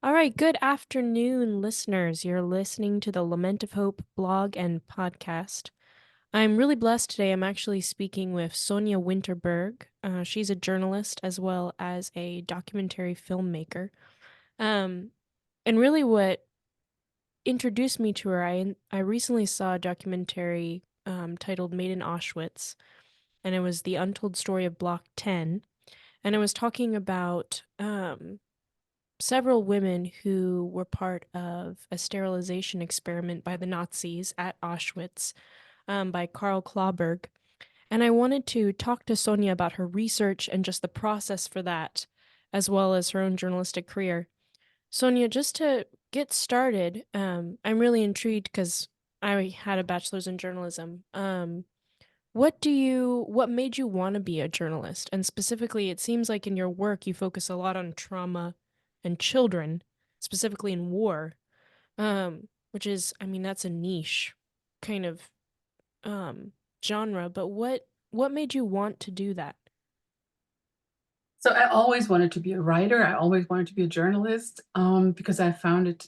All right, good afternoon, listeners. You're listening to the Lament of Hope blog and podcast. I'm really blessed today. I'm actually speaking with Sonya Winterberg. She's a journalist as well as a documentary filmmaker. Um, and really, what introduced me to her, I recently saw a documentary titled Made in Auschwitz, and it was the untold story of Block 10. And it was talking about several women who were part of a sterilization experiment by the Nazis at Auschwitz by Karl Klauberg. And I wanted to talk to Sonia about her research and just the process for that, as well as her own journalistic career. Sonia, just to get started, I'm really intrigued because I had a bachelor's in journalism. What made you want to be a journalist? And specifically, it seems like in your work you focus a lot on trauma and children, specifically in war. Which is, I mean, that's a niche kind of um genre, but what made you want to do that? So I always wanted to be a writer. I always wanted to be a journalist because I found it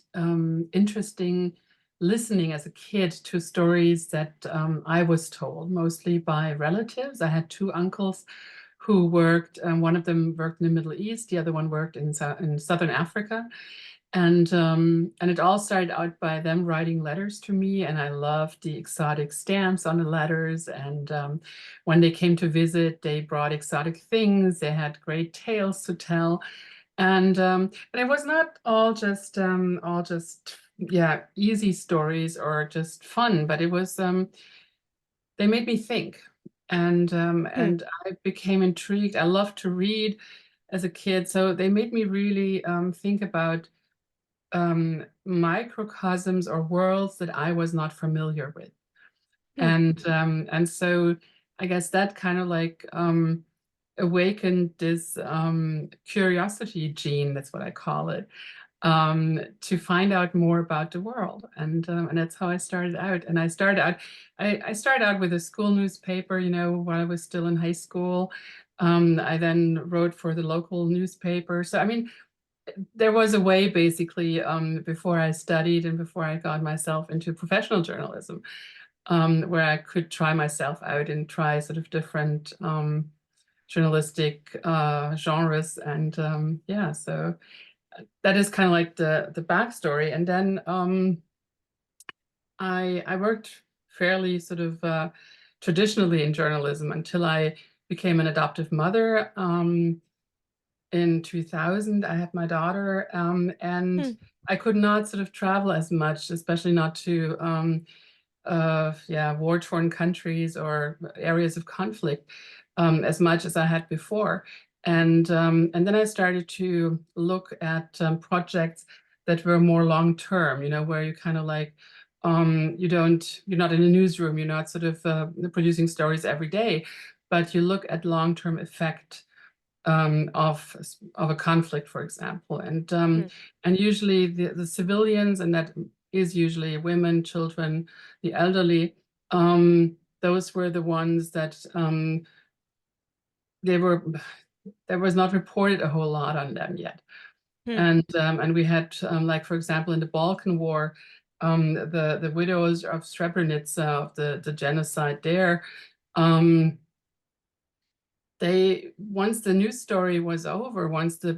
interesting listening as a kid to stories that I was told, mostly by relatives. I had two uncles who worked, one of them worked in the Middle East, the other one worked in Southern Africa. And it all started out by them writing letters to me, and I loved the exotic stamps on the letters. And when they came to visit, they brought exotic things. They had great tales to tell, and it was not all just yeah, easy stories or just fun, but it was they made me think, Hmm. and I became intrigued. I loved to read as a kid, so they made me really think about microcosms or worlds that I was not familiar with. Hmm. And so I guess that kind of like awakened this curiosity gene, that's what I call it, to find out more about the world. And that's how I started out. And I started out with a school newspaper, while I was still in high school. I then wrote for the local newspaper. So I mean, there was a way basically before I studied and before I got myself into professional journalism, where I could try myself out and try sort of different journalistic genres. And yeah, so that is kind of like the backstory. And then I worked fairly sort of traditionally in journalism until I became an adoptive mother. In 2000, I had my daughter, and Hmm. I could not sort of travel as much, especially not to yeah, war-torn countries or areas of conflict as much as I had before. And then I started to look at projects that were more long-term, where you kind of like you're not in a newsroom, you're not sort of producing stories every day, but you look at long-term effect of a conflict, for example, Hmm. and usually the civilians, and that is usually women, children, the elderly. Those were the ones that they were there was not reported a whole lot on them yet, Hmm. and we had like for example in the Balkan War, the widows of Srebrenica, of the genocide there. They once the news story was over, once the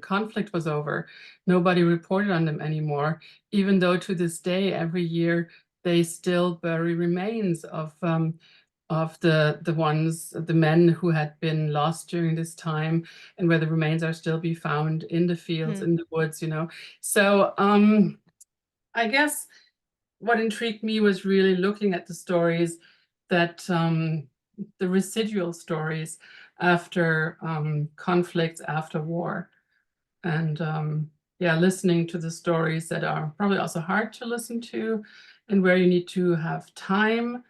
conflict was over, nobody reported on them anymore, even though to this day, every year, they still bury remains of the men who had been lost during this time, and where the remains are still be found in the fields, Hmm. in the woods. So I guess what intrigued me was really looking at the stories that the residual stories after conflicts, after war, and yeah, listening to the stories that are probably also hard to listen to, and where you need to have time,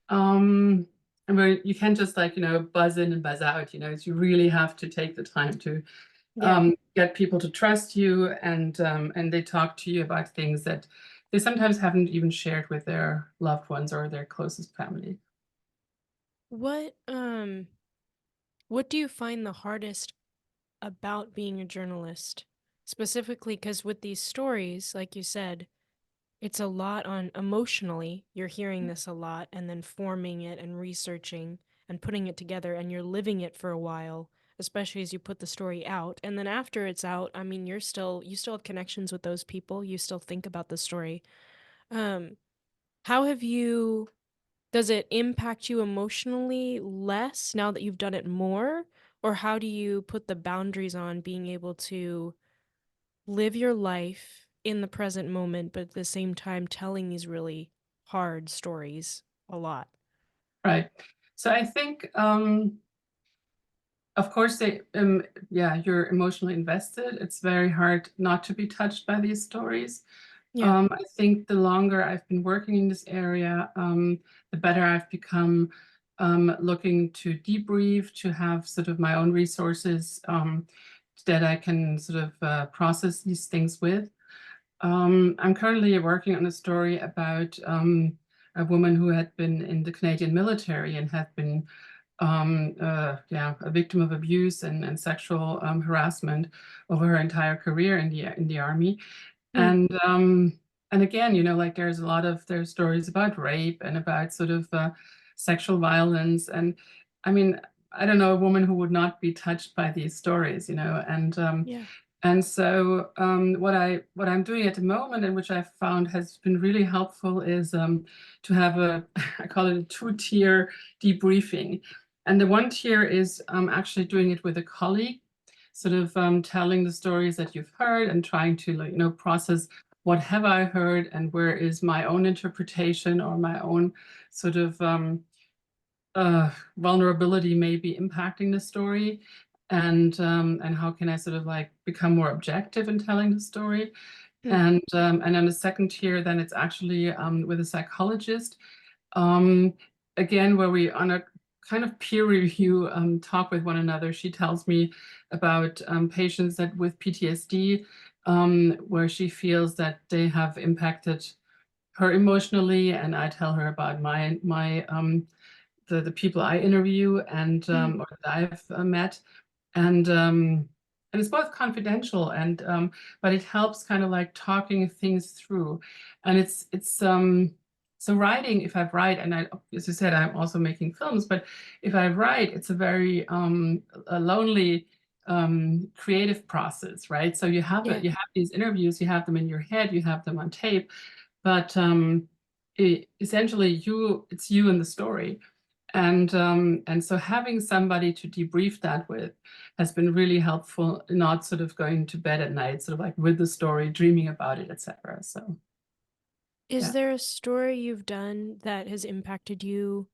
um, and where you can't just like buzz in and buzz out. You really have to take the time to Yeah. get people to trust you, and they talk to you about things that they sometimes haven't even shared with their loved ones or their closest family. What what do you find the hardest about being a journalist? specifically because with these stories, like you said, it's a lot on emotionally. You're hearing this a lot and then forming it and researching and putting it together and you're living it for a while, especially as you put the story out. And then after it's out, I mean, you still have connections with those people. You still think about the story. Um, how have you does it impact you emotionally less now that you've done it more? Or how do you put the boundaries on being able to live your life in the present moment, but at the same time telling these really hard stories a lot? Right. So I think, of course, yeah, you're emotionally invested. It's very hard not to be touched by these stories. Yeah. I think the longer I've been working in this area, the better I've become, looking to debrief, to have sort of my own resources, that I can sort of process these things with. I'm currently working on a story about a woman who had been in the Canadian military and had been yeah, a victim of abuse and sexual harassment over her entire career in the army. Mm, And again, like there's stories about rape and about sort of sexual violence. And I mean, I don't know a woman who would not be touched by these stories, yeah. and so what I'm doing at the moment, and which I've found has been really helpful, is to have a I call it a two-tier debriefing. And the one tier is actually doing it with a colleague, sort of telling the stories that you've heard and trying to like, process what have I heard and where is my own interpretation or my own sort of vulnerability may be impacting the story, and how can I sort of like become more objective in telling the story. Mm, And then the second tier, then it's actually with a psychologist, um, again, where we on a kind of peer review talk with one another. She tells me about patients that with PTSD, where she feels that they have impacted her emotionally, and I tell her about my the people I interview and mm, or that I've met, and and it's both confidential and but it helps kind of like talking things through. And it's so writing, if I write, and I, as you said, I'm also making films, but if I write, it's a very a lonely creative process, right? So yeah. you have these interviews, you have them in your head, you have them on tape, but essentially it's you in the story. And so having somebody to debrief that with has been really helpful, not sort of going to bed at night, sort of like with the story, dreaming about it, etc. So Is yeah. there a story you've done that has impacted you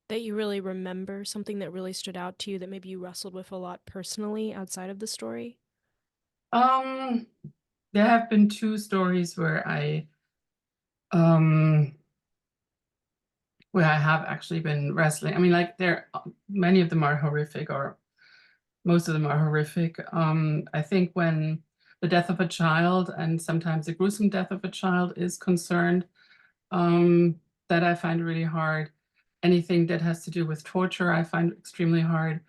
that you really remember, something that really stood out to you that maybe you wrestled with a lot personally outside of the story? Um, there have been two stories um where I have actually been wrestling. I mean, like there many of them are horrific, or most of them are horrific. I think when the death of a child, and sometimes the gruesome death of a child, is concerned, um, that I find really hard. Anything that has to do with torture, I find extremely hard.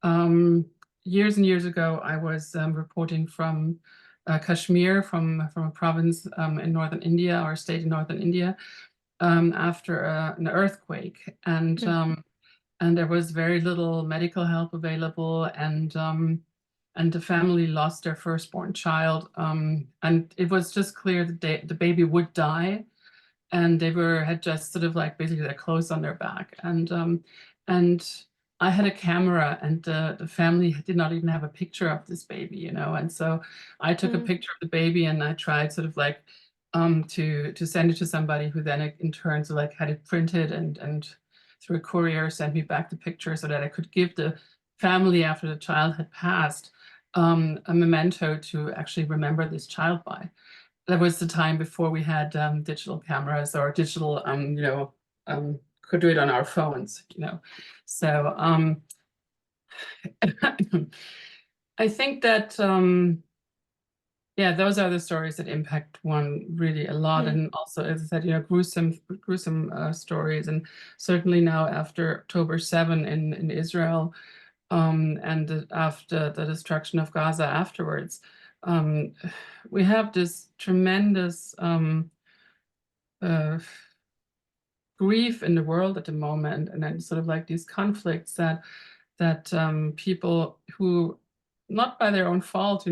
Um, Years and years ago, I was reporting from Kashmir, from a province in northern India, or a state in northern India, after an earthquake, Mm, and there was very little medical help available, and the family lost their firstborn child, and it was just clear that the baby would die, and they were had just sort of like basically their clothes on their back, and I had a camera, and the family did not even have a picture of this baby, and so I took a mm, picture of the baby, and I tried sort of like to send it to somebody who then in turn so like had it printed, and through a courier sent me back the picture so that I could give the family, after the child had passed, a memento to actually remember this child by. That was the time before we had digital cameras, or digital, could do it on our phones, So I think that, yeah, those are the stories that impact one really a lot. mm. And also, as I said, gruesome stories. And certainly now after October 7 in Israel, and after the destruction of Gaza afterwards. um, we have this tremendous uh, grief in the world at the moment, and then sort of like these conflicts that people who, not by their own fault,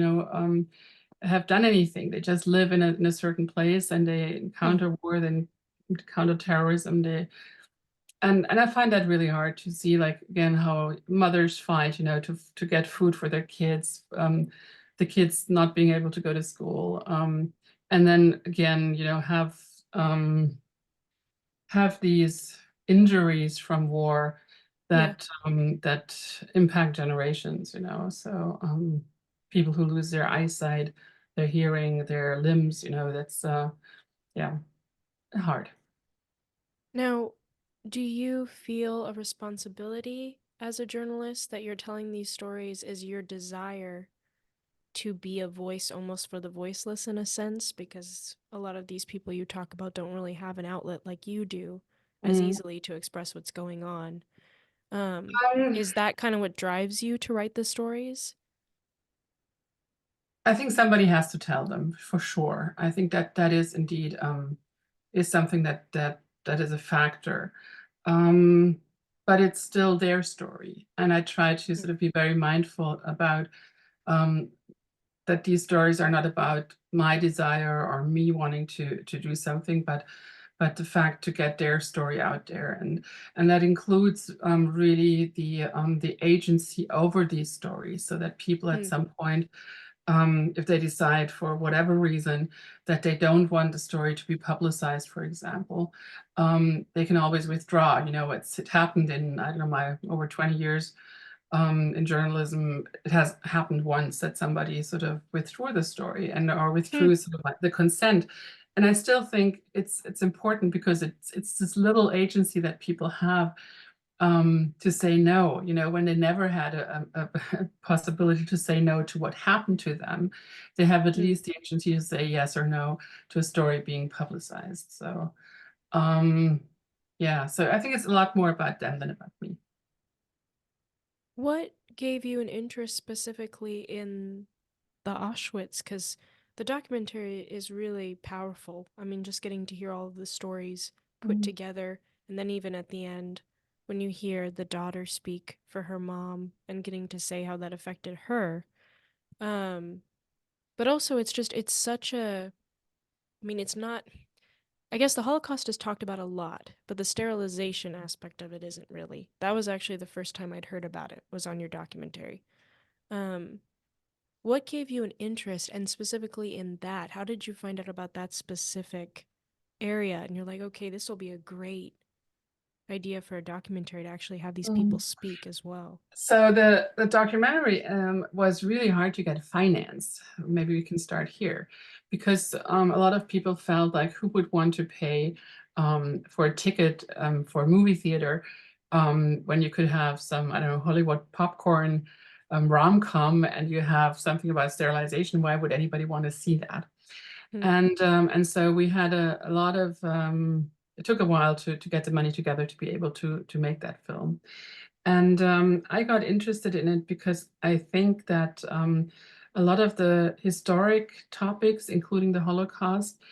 have done anything. They just live in a certain place and they Hmm. encounter war, then encounter terrorism. And I find that really hard to see, like, again, how mothers fight, to get food for their kids, the kids not being able to go to school, and then again, um, have these injuries from war Yeah. that impact generations. So people who lose their eyesight, their hearing, their limbs, that's yeah, hard. Now, do you feel a responsibility as a journalist that you're telling these stories is your desire to be a voice almost for the voiceless in a sense? Because a lot of these people you talk about don't really have an outlet like you do as Mm. easily to express what's going on. Um, Um, is that kind of what drives you to write the stories? I think somebody has to tell them for sure. I think that that is indeed is something that is a factor. Um, but it's still their story, and I try to Mm. sort of be very mindful about um, that these stories are not about my desire or me wanting to do something, but the fact to get their story out there, and that includes really the agency over these stories, so that people at Mm. some point, if they decide for whatever reason that they don't want the story to be publicized, for example, they can always withdraw. It happened in, I don't know, my over 20 years in journalism. It has happened once that somebody sort of withdrew the story and or Mm. withdrew sort of like the consent. And I still think it's important because it's this little agency that people have to say no, when they never had a possibility to say no to what happened to them. They have at Mm. least the agency to say yes or no to a story being publicized. So, um, yeah, so I think it's a lot more about them than about me. What gave you an interest specifically in the Auschwitz? Because the documentary is really powerful. I mean, just getting to hear all of the stories put Mm. together, and then even at the end, when you hear the daughter speak for her mom and getting to say how that affected her. Um, but also, it's such a, I mean, it's not, I guess the Holocaust is talked about a lot, but the sterilization aspect of it isn't really. That was actually the first time I'd heard about it, was on your documentary. Um, What gave you an interest, and specifically in that? How did you find out about that specific area? And you're like, okay, this will be a great idea for a documentary to actually have these people Mm. speak as well. So the documentary was really hard to get financed. Maybe we can start here, because a lot of people felt like, who would want to pay for a ticket for a movie theater when you could have some, I don't know, Hollywood popcorn rom-com, and you have something about sterilization. Why would anybody want to see that? Hmm. And so we had a lot of it took a while to get the money together to be able to make that film. And I got interested in it because I think that a lot of the historic topics, including the Holocaust,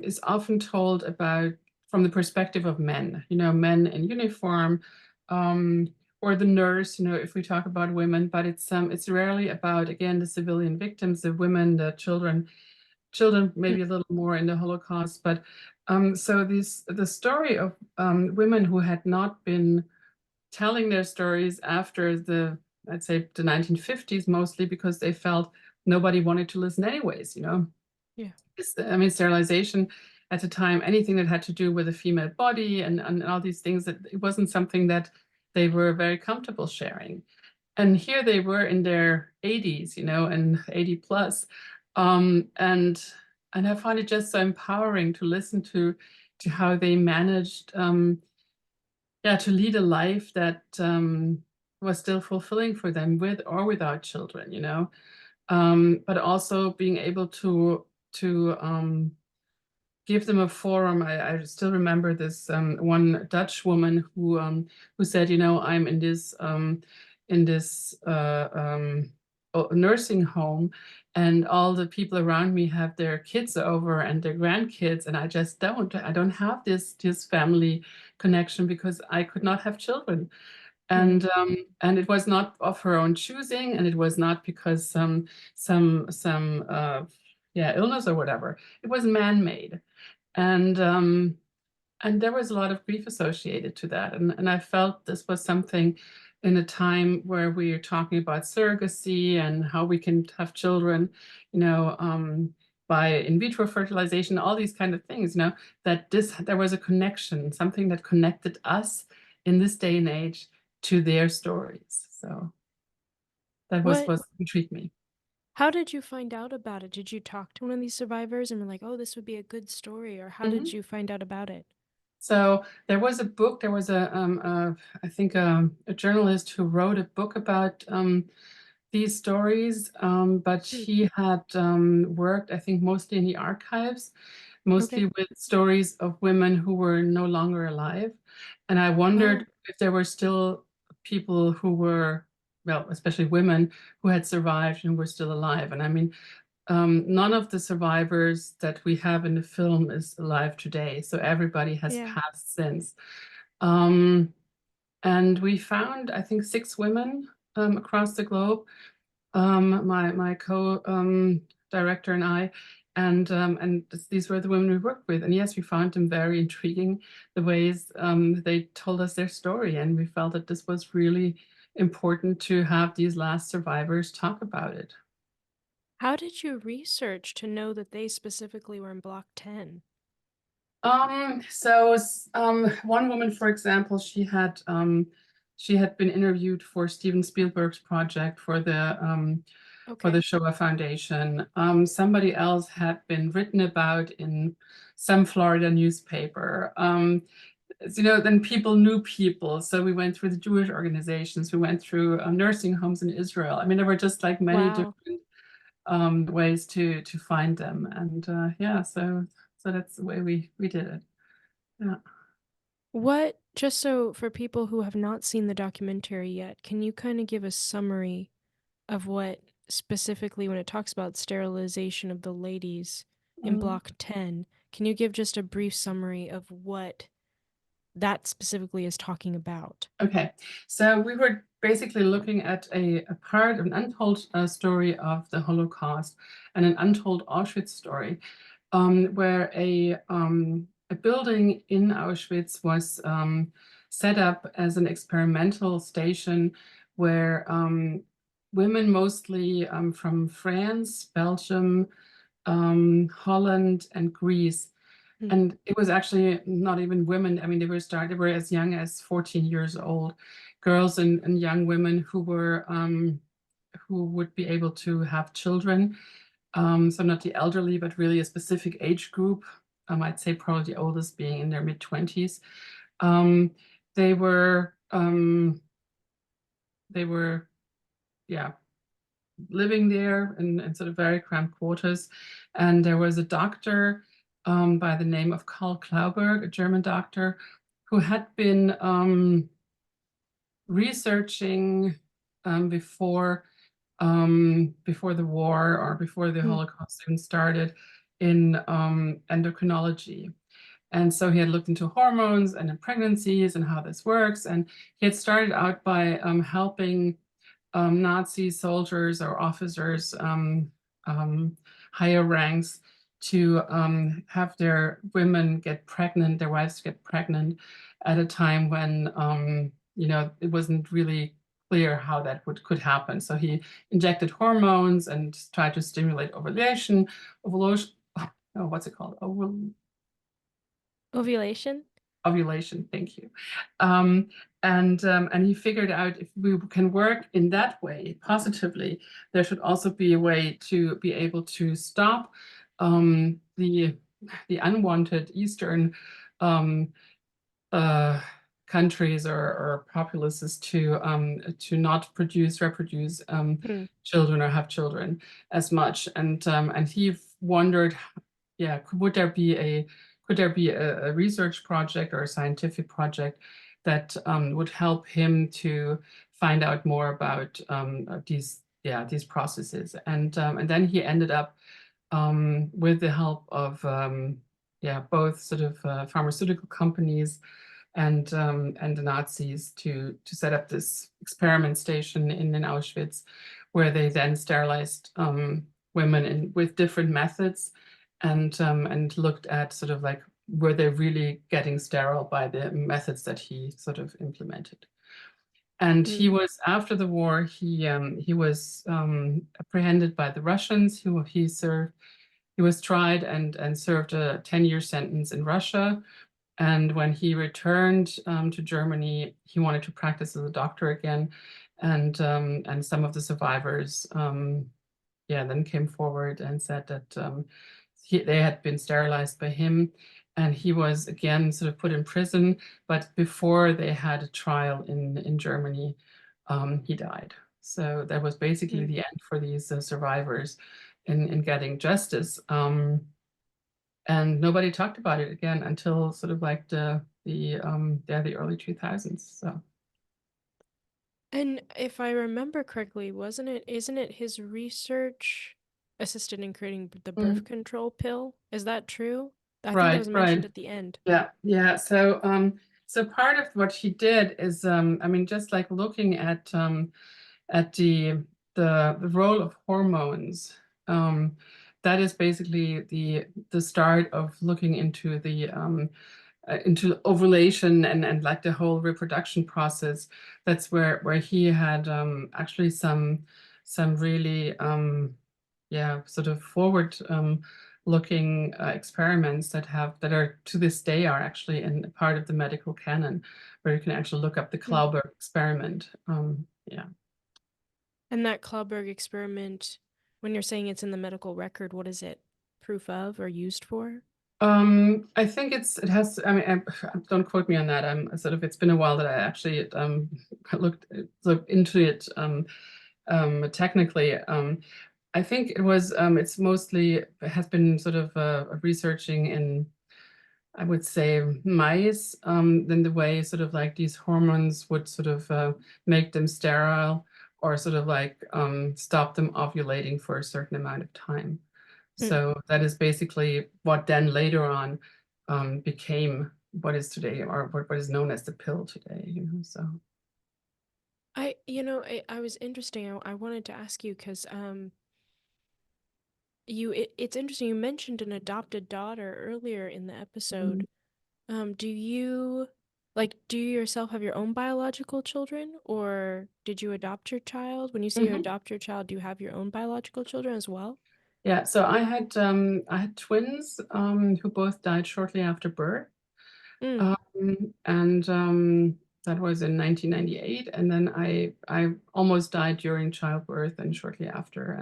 is often told about from the perspective of men, men in uniform, um, or the nurse, if we talk about women, but it's rarely about, again, the civilian victims, the women, the children maybe a little more in the Holocaust. But so the story of women who had not been telling their stories after I'd say the 1950s, mostly because they felt nobody wanted to listen anyways, Yeah. I mean, sterilization at the time, anything that had to do with the female body and all these things, that it wasn't something that they were very comfortable sharing. And here they were in their 80s, and 80 plus. And I find it just so empowering to listen to how they managed yeah, to lead a life that was still fulfilling for them, with or without children, but also being able to give them a forum. I still remember this one Dutch woman who said, I'm in this nursing home, and all the people around me have their kids over and their grandkids, and I don't have this family connection because I could not have children. Mm. And it was not of her own choosing, and it was not because some yeah, illness or whatever. It was man-made. And and there was a lot of grief associated to that. And I felt this was something in a time where we are talking about surrogacy and how we can have children, you know, by in vitro fertilization, all these kind of things, that there was a connection, something that connected us in this day and age to their stories. So that was What what intrigued me. How did you find out about it? Did you talk to one of these survivors and were like, "Oh, this would be a good story," or how did Mhm. you find out about it? So there was a book, there was I think a journalist who wrote a book about these stories, but Hmm. he had worked, I think, mostly in the archives, Okay. mostly with stories of women who were no longer alive. And I Oh, wondered if there were still people who were, well, especially women who had survived and were still alive. And I mean, none of the survivors that we have in the film is alive today, so everybody has yeah. passed since. Um, and we found, I think, 6 women across the globe. My co director and I, and these were the women we worked with. And yes, we found them very intriguing, the ways they told us their story, and we felt that this was really important to have these last survivors talk about it. How did you research to know that they specifically were in Block 10? One woman, for example, she had been interviewed for Steven Spielberg's project for the Okay. Shoah Foundation. Somebody else had been written about in some Florida newspaper. Then people knew people, so we went through the Jewish organizations, we went through nursing homes in Israel. I mean, there were just like many Wow. different ways to find them, and yeah, so that's the way we did it. Yeah. Just so for people who have not seen the documentary yet, can you kind of give a summary of what specifically when it talks about sterilization of the ladies in Mm. Block 10, can you give just a brief summary of what that specifically is talking about? Okay, so we were basically looking at a part, an untold story of the Holocaust and an untold Auschwitz story, where a building in Auschwitz was set up as an experimental station where women, mostly from France, Belgium, Holland, and Greece, Hmm. and it was actually not even women. I mean, they were as young as 14 years old, girls and young women who would be able to have children. So not the elderly, but really a specific age group. I'd say probably the oldest being in their mid-20s. Um, they were um, they were yeah, living there in sort of very cramped quarters. And there was a doctor by the name of Karl Klauberg, a German doctor, who had been researching before before the war or before the Hmm. Holocaust even started in endocrinology. And so he had looked into hormones and in pregnancies and how this works. And he had started out by helping Nazi soldiers or officers, um, higher ranks, to have their women get pregnant, their wives get pregnant at a time when it wasn't really clear how that could happen. So he injected hormones and tried to stimulate ovulation. Oh, what's it called? Ovulation? Ovulation, thank you. Um, and he figured out if we can work in that way positively, there should also be a way to be able to stop the unwanted Eastern um, uh, countries or populaces to not reproduce Hmm. children or have children as much. And he wondered, yeah, could there be a research project or a scientific project that would help him to find out more about yeah, these processes. And then he ended up with the help of yeah, both sort of pharmaceutical companies and the Nazis to set up this experiment station in Auschwitz, where they then sterilized women with different methods, and looked at sort of like were they really getting sterile by the methods that he sort of implemented. And he Mm, was after the war. He was apprehended by the Russians. He served. He was tried and served a 10-year sentence in Russia. And when he returned to Germany, he wanted to practice as a doctor again. And some of the survivors, yeah, then came forward and said that they had been sterilized by him. And he was again sort of put in prison. But before they had a trial in Germany, he died. So that was basically mm. the end for these survivors in getting justice. And nobody talked about it again until sort of like the early 2000s. So And if I remember correctly, isn't it his research assisted in creating the birth mhm. control pill? Is that true? I think that Right, was mentioned right. at the end. Yeah, yeah. So part of what he did is, I mean, just like looking at the role of hormones. Um, that is basically the start of looking into ovulation and like the whole reproduction process. That's where he had actually some really yeah, sort of forward looking experiments that are to this day are actually in part of the medical canon, where you can actually look up the Mm. Klauberg experiment. Yeah. And that Klauberg experiment, when you're saying it's in the medical record, what is it proof of or used for? I think it has, I mean, don't quote me on that. I'm sort of, it's been a while that I actually looked into it technically. I think it's mostly, it has been sort of researching in, I would say, mice, then the way sort of like these hormones would sort of make them sterile or sort of like stop them ovulating for a certain amount of time. Mm. So that is basically what then later on became what is today, or what is known as the pill today, you know. So I was interesting. I wanted to ask you because it's interesting. You mentioned an adopted daughter earlier in the mm, episode. Do you do you yourself have your own biological children, or did you adopt your child? When you say you mhm. adopt your child, do you have your own biological children as well? Yeah, so I had twins who both died shortly after birth. Mm. Um, and that was in 1998. And then I almost died during childbirth and shortly after.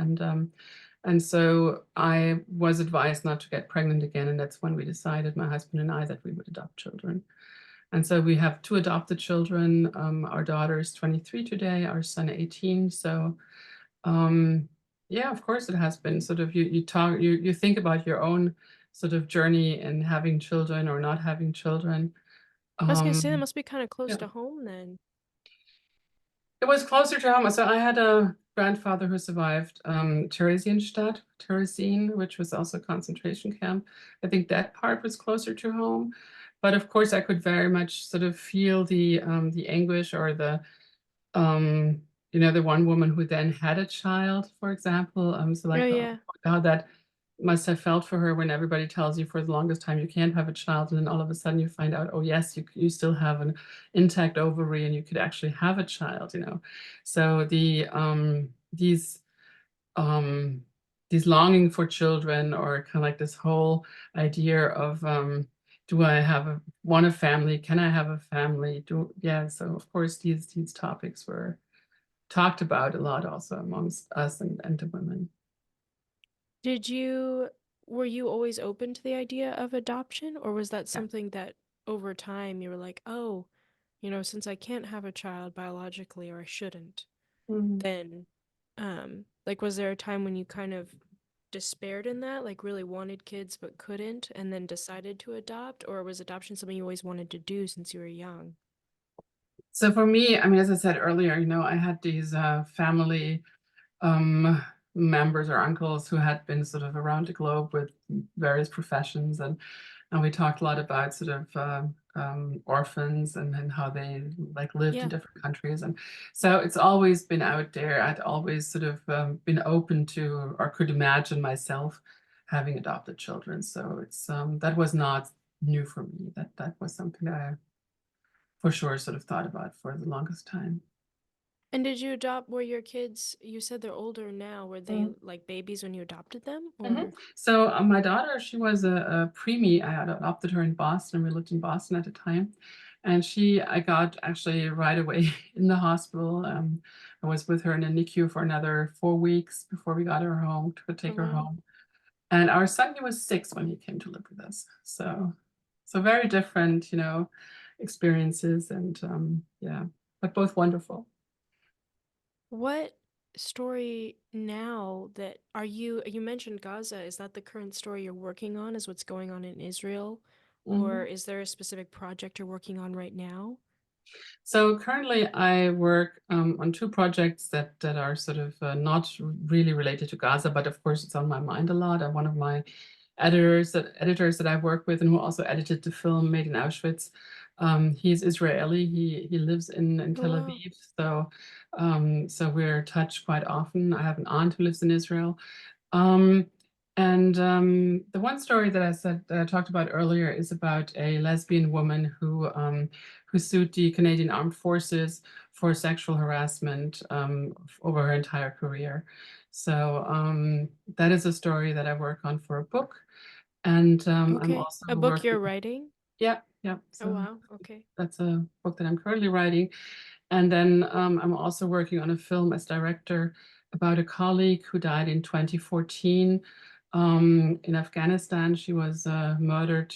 And so I was advised not to get pregnant again. And that's when we decided, my husband and I, that we would adopt children. And so we have two adopted children. Our daughter is 23 today, our son 18. So um, yeah, of course it has been sort of you think about your own sort of journey in having children or not having children. I was gonna say that Um, must be kind of close yeah, to home then. it was closer to home. So I had a grandfather who survived Theresienstadt, Theresien, which was also a concentration camp. I think that part was closer to home. But of course, I could very much sort of feel the anguish or um, the one woman who then had a child, for example. So Oh like yeah. how that must have felt for her when everybody tells you for the longest time you can't have a child, and then all of a sudden you find out, oh yes, you still have an intact ovary and you could actually have a child. So um, these longing for children, or kind of like this whole idea of do I want a family? Can I have a family? Yeah. So of course these topics were talked about a lot also amongst us and the women. Did you Were you always open to the idea of adoption, or was that Yeah. something that over time you were like, oh, since I can't have a child biologically, or I shouldn't, Mhm. then was there a time when you kind of despaired in that, like really wanted kids but couldn't, and then decided to adopt, or was adoption something you always wanted to do since you were young? So for me, I mean, as I said earlier, I had these family um, members or uncles who had been sort of around the globe with various professions, and we talked a lot about sort of orphans and how they like lived in Yeah. different countries, and so it's always been out there. I'd always sort of been open to or could imagine myself having adopted children. So it's that was not new for me. That was something that I for sure sort of thought about for the longest time. And did you adopt, were your kids, you said they're older now, were they like babies when you adopted them Mhm. or? So my daughter, she was a preemie. I had adopted her in Boston. We lived in Boston at the time, and I got actually right away in the hospital. I was with her in a NICU for another 4 weeks before we got her home to Oh, take her wow. home. And our son, he was 6 when he came to live with us. So very different, experiences, and yeah, but both wonderful. What story now that are you mentioned Gaza, is that the current story you're working on, is what's going on in Israel? Or Mhm. is there a specific project you're working on right now? So currently, I work on two projects that are sort of not really related to Gaza, but of course, it's on my mind a lot. And one of my editors that I work with, and who also edited the film Made in Auschwitz, he's Israeli. He lives in Oh, Tel wow. Aviv, so we're in touch quite often. I have an aunt who lives in Israel. Um, and the one story that I talked about earlier is about a lesbian woman who sued the Canadian Armed Forces for sexual harassment over her entire career. So that is a story that I work on for a book, and I'm Okay. also A book working. you're writing? Yeah, yeah. Oh, So wow. Okay. that's a book that I'm currently writing. And then I'm also working on a film as director about a colleague who died in 2014 in Afghanistan. She was murdered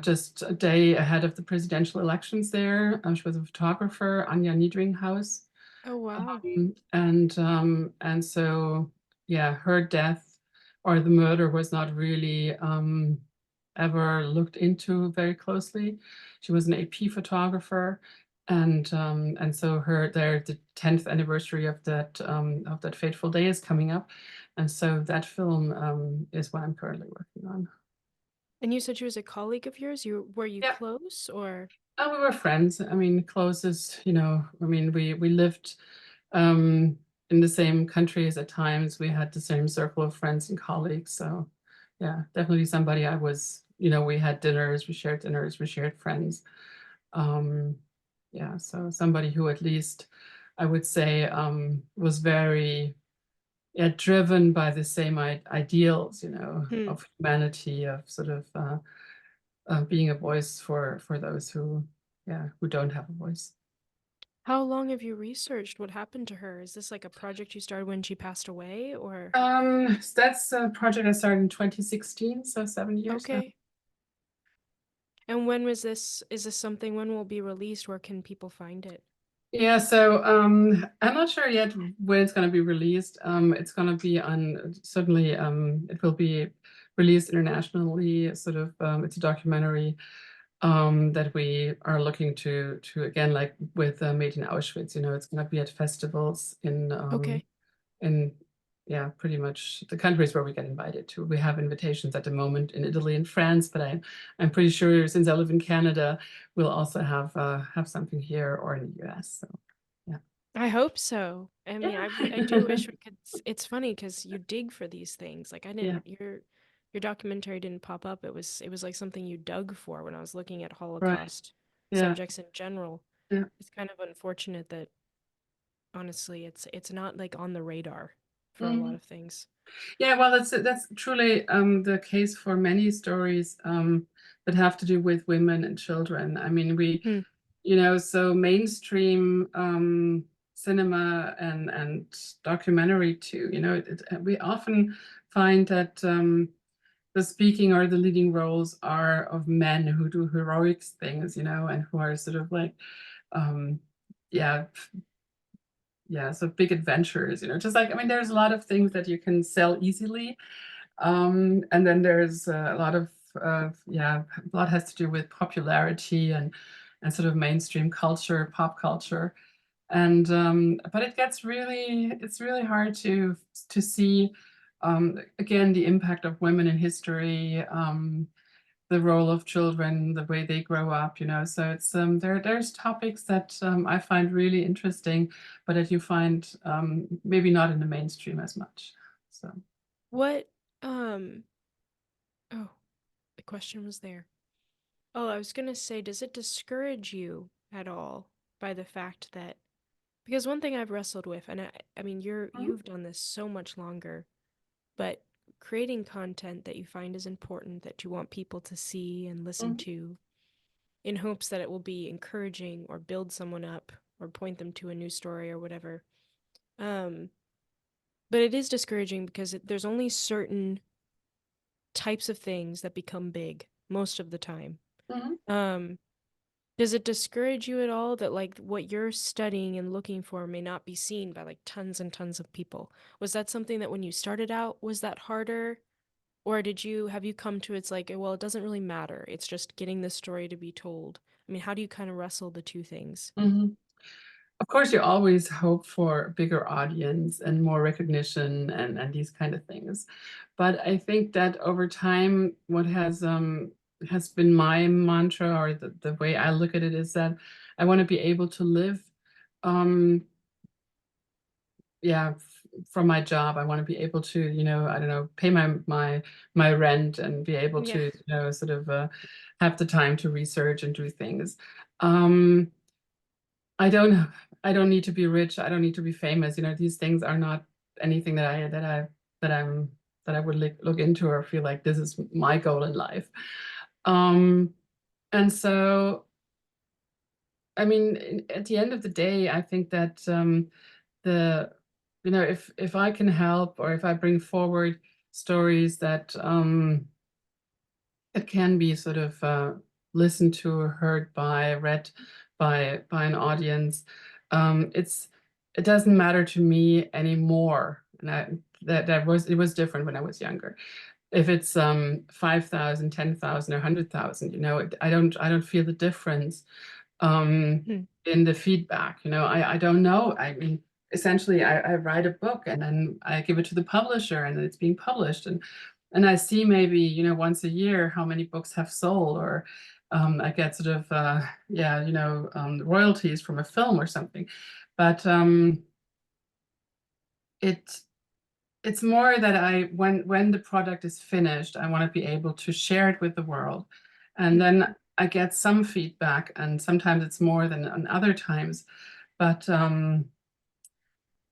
just a day ahead of the presidential elections there. She was a photographer, Anja Niedringhaus. Oh, wow. And so, yeah, her death or the murder was not really ever looked into very closely. She was an AP photographer, and so the 10th anniversary of that fateful day is coming up, and so that film is what I'm currently working on. And you said she was a colleague of yours? Were you Yeah. close or? We were friends. I mean, closest, I mean, we lived um, in the same countries at times. We had the same circle of friends and colleagues. So, yeah, definitely somebody we had dinners, we shared friends. Um, yeah, so somebody who at least I would say was very, yeah, driven by the same ideals, Hmm. of humanity, of sort of being a voice for those who don't have a voice. How long have you researched what happened to her? Is this like a project you started when she passed away or? So that's a project I started in 2016, so 7 years now. Okay. And when was this? Is this something, when will it be released? Where can people find it? Yeah, so I'm not sure yet when it's going to be released. It's going to be on certainly it will be released internationally. Sort of it's a documentary that we are looking to again, like with Made in Auschwitz. It's going to be at festivals Okay. in yeah, pretty much the countries where we get invited to. We have invitations at the moment in Italy and France, but I'm pretty sure since I live in Canada, we'll also have something here or in the US. So yeah. I hope so. I mean, Yeah. I do wish we could. It's funny because you dig for these things. Like I Yeah. didn't, your documentary didn't pop up. It was like something you dug for when I was looking at Right. Holocaust Yeah. subjects in general. Yeah. It's kind of unfortunate that honestly, it's not like on the radar for a lot Mhm. of things. Yeah, well, that's truly the case for many stories that have to do with women and children. I mean, Hmm. so mainstream cinema and documentary too. We often find that the speaking or the leading roles are of men who do heroic things, and who are sort of like, um, yeah, yeah, so big adventures. Just like, I mean, there's a lot of things that you can sell easily, and then there's a lot of yeah, a lot has to do with popularity and sort of mainstream culture, pop culture. And but it's really hard to see again the impact of women in history, the role of children, the way they grow up, you know. So it's there's topics that I find really interesting, but that you find maybe not in the mainstream as much. So. What um oh, the question was there. Oh, I was gonna say, does it discourage you at all by the fact that because one thing I've wrestled with, and I mean Mhm, you've done this so much longer, but creating content that you find is important that you want people to see and listen mhm, to in hopes that it will be encouraging or build someone up or point them to a new story or whatever. Um, but it is discouraging because there's only certain types of things that become big most of the time. mhm, Um, does it discourage you at all that like what you're studying and looking for may not be seen by like tons and tons of people? Was that something that when you started out was that harder? Or did you have you come to it's like, well, it doesn't really matter. It's just getting the story to be told. I mean, how do you kind of wrestle the two things? mhm. Of course, you always hope for a bigger audience and more recognition and these kind of things. But I think that over time, what has been my mantra or the way I look at it is that I want to be able to live um, yeah, from my job. I want to be able to, you know, I don't know, pay my rent and be able to, Yeah. you know, sort of have the time to research and do things. Um, I don't I don't need to be rich. I don't need to be famous. You know, these things are not anything that I'm that I would look into or feel like this is my goal in life. Um, and so, I mean, at the end of the day, I think that the you know if I can help or if I bring forward stories that it can be sort of listened to, heard by, read by an audience. It doesn't matter to me anymore. And that was it was different when I was younger. If it's 5,000, 10,000, or 100,000, you know, I don't feel the difference Hmm. in the feedback. You know, I don't know. I mean, essentially, I write a book and then I give it to the publisher and then it's being published and I see maybe you know once a year how many books have sold or I get sort of yeah you know royalties from a film or something, but it it's more that I when the product is finished, I want to be able to share it with the world, and Hmm. then I get some feedback, and sometimes it's more than on other times, but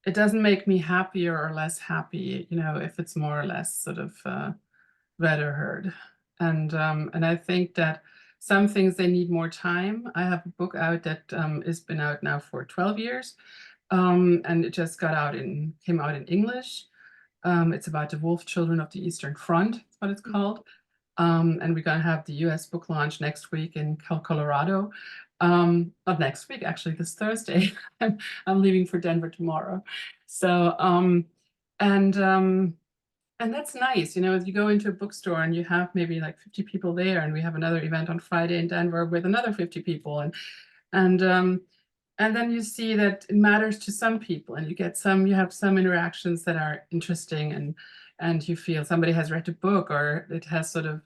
it doesn't make me happier or less happy, you know, if it's more or less sort of read or heard. And I think that some things they need more time. I have a book out that has been out now for 12 years, and it just came out in English. It's about the Wolf Children of the Eastern Front. That's what it's Hmm. called. And we're going to have the US book launch next week in Colorado. Not next week, actually, this Thursday. I'm leaving for Denver tomorrow. So, and um, and that's nice. You know, you go into a bookstore and you have maybe like 50 people there, and we have another event on Friday in Denver with another 50 people, and um, and then you see that it matters to some people, and you have some interactions that are interesting, and you feel somebody has read a book or it has sort of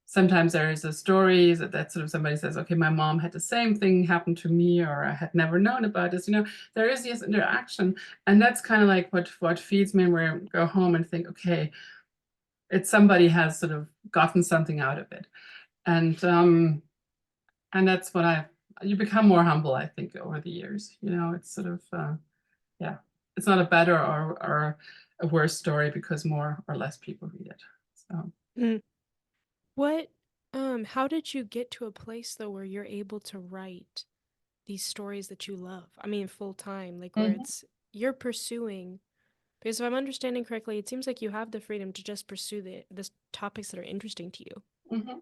sometimes there is a story that sort of somebody says, okay, my mom had the same thing happen to me, or I had never known about this. You know, there is this interaction, and that's kind of like what feeds me where I go home and think, okay, it's somebody has sort of gotten something out of it, and um, and that's what you become more humble, I think, over the years. You know, it's sort of yeah, it's not a better or a worse story because more or less people read it. So. Hmm. What how did you get to a place though where you're able to write these stories that you love? I mean, full time, like where Mhm, it's you're pursuing because if I'm understanding correctly, it seems like you have the freedom to just pursue the topics that are interesting to you. mhm,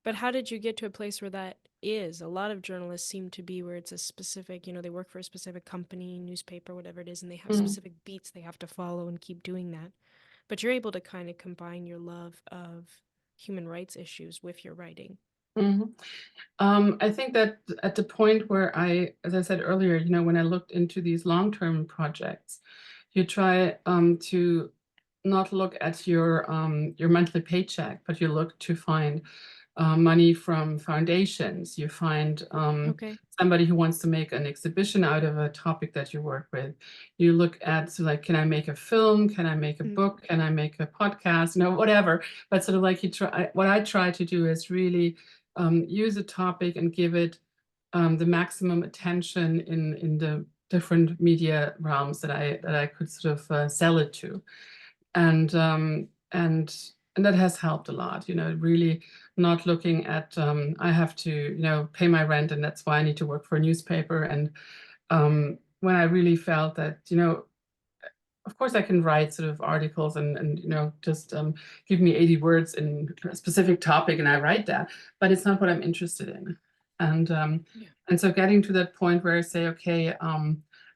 But how did you get to a place where that is? A lot of journalists seem to be where it's a specific, they work for a specific company, newspaper, whatever it is, and they have mhm. specific beats they have to follow and keep doing that. But you're able to kind of combine your love of human rights issues with your writing. Mhm. I think that at the point where as I said earlier, when I looked into these long-term projects, you try to not look at your monthly paycheck, but you look to find money from foundations. You find Okay. somebody who wants to make an exhibition out of a topic that you work with. You look at, so like, can I make a film? Can I make a Mm. book? Can I make a podcast? Whatever. But sort of like what I try to do is really use a topic and give it the maximum attention in the different media realms that I could sort of sell it to, and and that has helped a lot. Really not looking at I have to pay my rent, and that's why I need to work for a newspaper. And when I really felt that of course, I can write sort of articles and just give me 80 words in a specific topic, and I write that, but it's not what I'm interested in. And Yeah. and so getting to that point where I say, okay,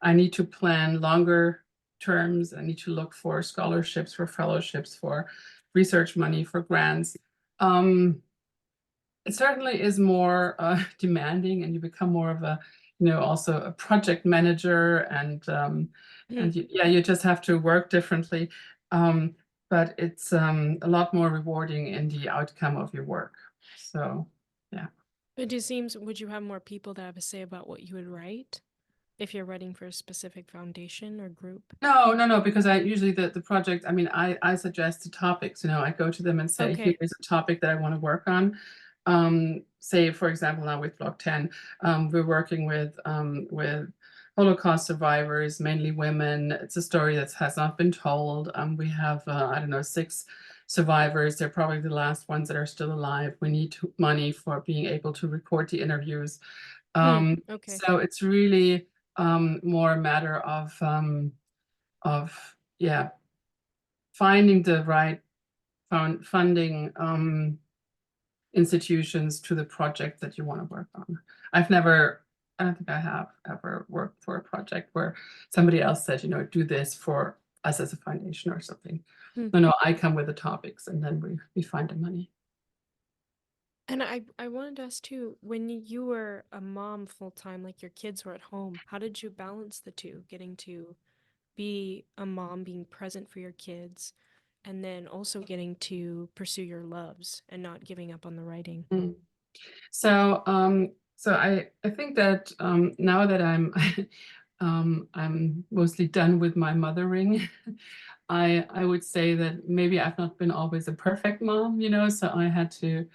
I need to plan longer terms. I need to look for scholarships, for fellowships, for research money, for grants. Um, it certainly is more demanding, and you become more of a, also a project manager, and Mm. yeah, you just have to work differently. Um, but it's a lot more rewarding in the outcome of your work. So, yeah. But it seems, would you have more people that have a say about what you would write if you're writing for a specific foundation or group? No, no, no, because I usually the project, I mean, I suggest the topics, I go to them and say, here Okay. is a topic that I want to work on. Say, for example, now with Block 10, we're working with Holocaust survivors, mainly women. It's a story that has not been told. We have, I don't know, 6 survivors. They're probably the last ones that are still alive. We need money for being able to record the interviews. Mm. Okay. So it's really more a matter of yeah, finding the right funding institutions to the project that you want to work on. I don't think I have ever worked for a project where somebody else said, do this for us as a foundation or something. Mm. No, no, I come with the topics, and then we find the money. And I wanted to ask too, when you were a mom full time, like your kids were at home, how did you balance the two, getting to be a mom, being present for your kids, and then also getting to pursue your loves and not giving up on the writing? Mm. So I think that now that I'm mostly done with my mothering, I would say that maybe I've not been always a perfect mom, so I had to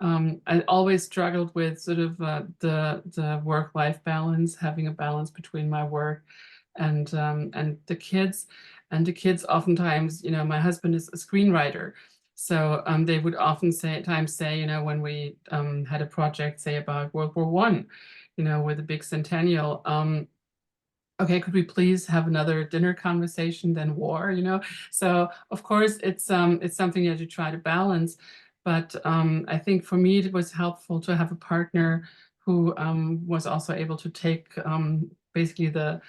I always struggled with sort of the work-life balance, having a balance between my work and the kids. And the kids oftentimes, my husband is a screenwriter. So they would often say, when we had a project, say about World War I, with a big centennial, okay, could we please have another dinner conversation than war? So of course it's something that you try to balance. But I think for me it was helpful to have a partner who was also able to take basically the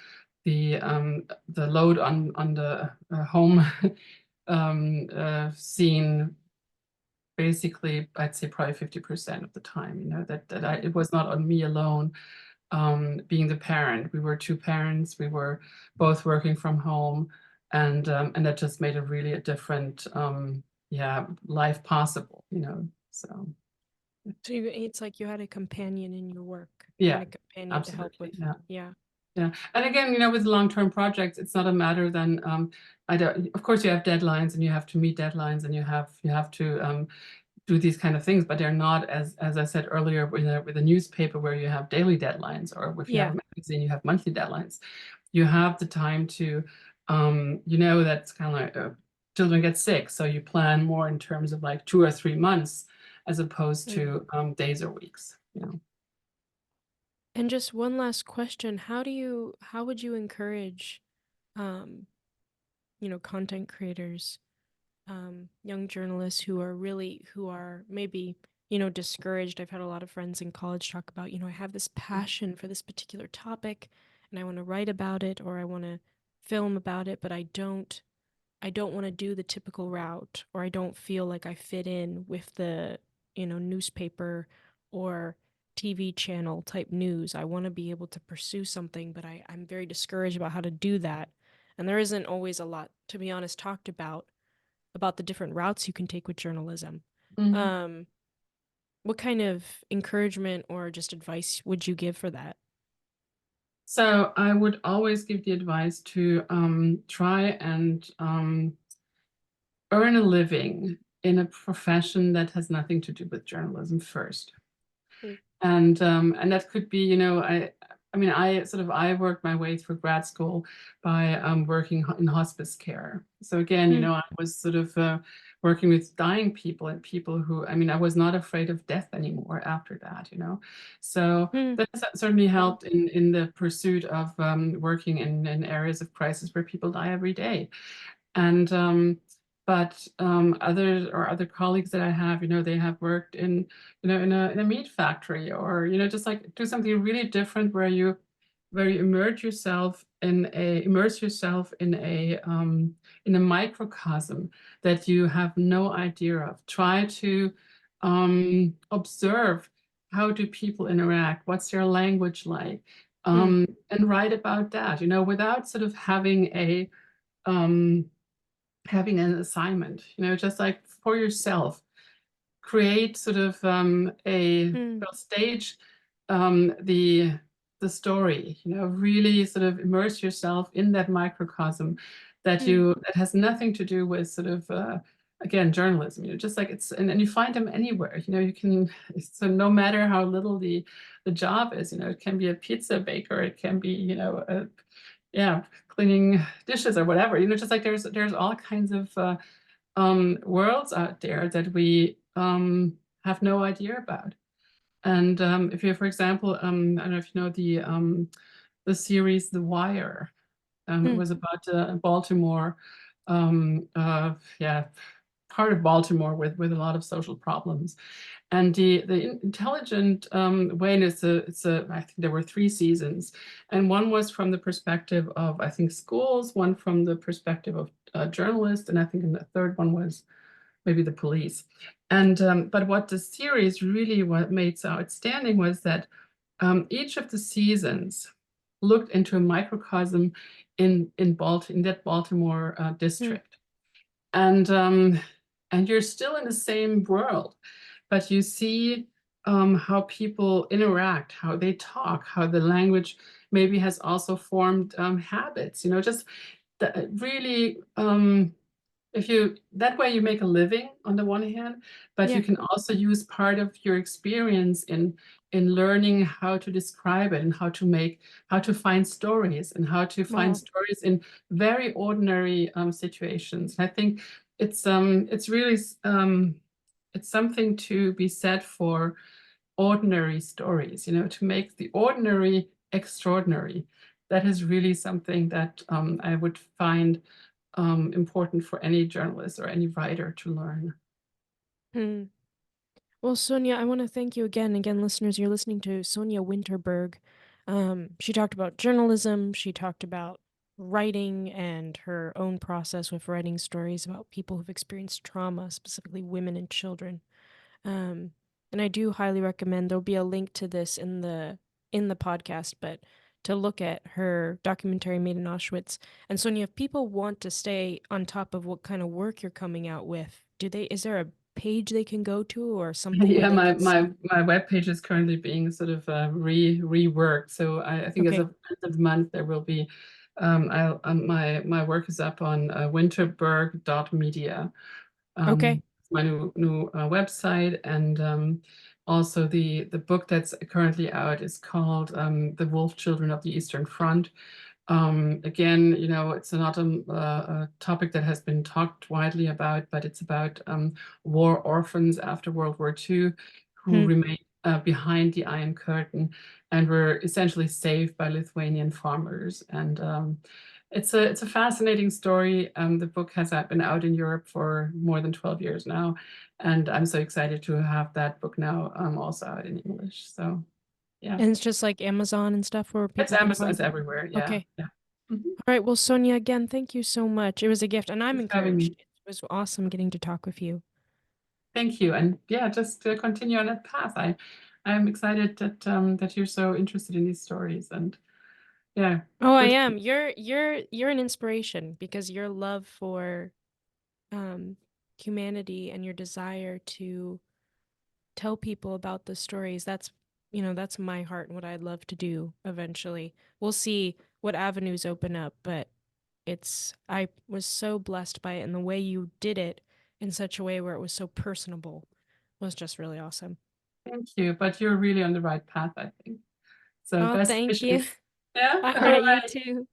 load on the home scene, basically, I'd say probably 50% of the time, it was not on me alone, being the parent. We were two parents, we were both working from home, and that just made a different, yeah, life possible, so So it's like you had a companion in your work and yeah, a companion to help absolutely, with, yeah. yeah. Yeah. And again, with long-term projects, it's not a matter then I don't, of course you have deadlines, and you have to meet deadlines, and you have to do these kind of things, but they're not, as I said earlier, with a newspaper where you have daily deadlines, or if you have Yeah. a magazine, you have monthly deadlines. You have the time to, that's kind of like children get sick, so you plan more in terms of like 2 or 3 months as opposed Mm. to days or weeks. And just one last question. How would you encourage, um, content creators, young journalists who are maybe, discouraged? I've had a lot of friends in college talk about, I have this passion for this particular topic and I want to write about it or I want to film about it, but I don't want to do the typical route, or I don't feel like I fit in with the, newspaper or TV channel type news. I want to be able to pursue something, but I'm very discouraged about how to do that. And there isn't always a lot, to be honest, talked about the different routes you can take with journalism. Mhm. Um, what kind of encouragement or just advice would you give for that? So I would always give the advice to try and earn a living in a profession that has nothing to do with journalism first. Mm, And that could be, I mean, I worked my way through grad school by working in hospice care. So again, mm, I was sort of working with dying people and people who, I mean, I was not afraid of death anymore after that. So mm, that certainly wow. helped in the pursuit of working in areas of crisis where people die every day. And but other colleagues that I have, they have worked in a meat factory, or just like do something really different where you immerse yourself in a microcosm that you have no idea of. Try to observe, how do people interact, what's their language like, Mm, and write about that, without sort of um, having an assignment, just like for yourself, create sort of a mm, well, stage the story, really sort of immerse yourself in that microcosm mm, that has nothing to do with sort of again, journalism, just like and you find them anywhere, you can, so no matter how little the job is, it can be a pizza baker, it can be, yeah, cleaning dishes or whatever, just like there's all kinds of worlds out there that we have no idea about. And if you, for example, I don't know if you know the series The Wire. It mm, was about Baltimore, yeah, part of Baltimore with a lot of social problems. And the intelligent way, and I think there were 3 seasons, and one was from the perspective of, I think, schools, one from the perspective of journalists, and I think in the third one was maybe the police. And but what the series really what made so outstanding was that each of the seasons looked into a microcosm in that Baltimore mm, district, and you're still in the same world, but you see how people interact, how they talk, how the language maybe has also formed habits, just really if you that way you make a living on the one hand, but yeah. you can also use part of your experience in learning how to describe it, and how to find stories, and how to find Wow. stories in very ordinary situations. I think it's really it's something to be said for ordinary stories, to make the ordinary extraordinary. That is really something that I would find important for any journalist or any writer to learn. Hmm. Well, Sonia, I want to thank you again. Again, listeners, you're listening to Sonya Winterberg. She talked about journalism. She talked about writing and her own process with writing stories about people who've experienced trauma, specifically women and children. Um, and I do highly recommend there'll be a link to this in the podcast, but to look at her documentary made in Auschwitz. And Sonia, if people want to stay on top of what kind of work you're coming out with, is there a page they can go to or something where Yeah, they my can my see? my webpage is currently being sort of reworked. So I think as Okay. of end of the month there will be my work is up on winterberg.media. Okay. It's my new website, and also the book that's currently out is called The Wolf Children of the Eastern Front. Again, it's not a topic that has been talked widely about, but it's about war orphans after World War II who Hmm. remained behind the Iron Curtain and were essentially saved by Lithuanian farmers. And it's a fascinating story. The book has been out in Europe for more than 12 years now, and I'm so excited to have that book now also out in English. So yeah, And it's just like Amazon and stuff where it's people can Amazon, find it's it. everywhere. Yeah, Okay. yeah. Mhm. All right. Well, Sonia, again, thank you so much. It was a gift, and I'm Thanks for having me. encouraged. It was awesome getting to talk with you. Thank you. And yeah, just to continue on that path. I'm excited that that you're so interested in these stories, and yeah, Oh, I good. am. You're an inspiration because your love for um humanity and your desire to tell people about the stories, that's my heart and what I'd love to do eventually. We'll see what avenues open up, but I was so blessed by it, and the way you did it in such a way where it was so personable was just really awesome. Thank you, but you're really on the right path, I think. So Oh, best thank you. wishes. Yeah, All all right, you right. too.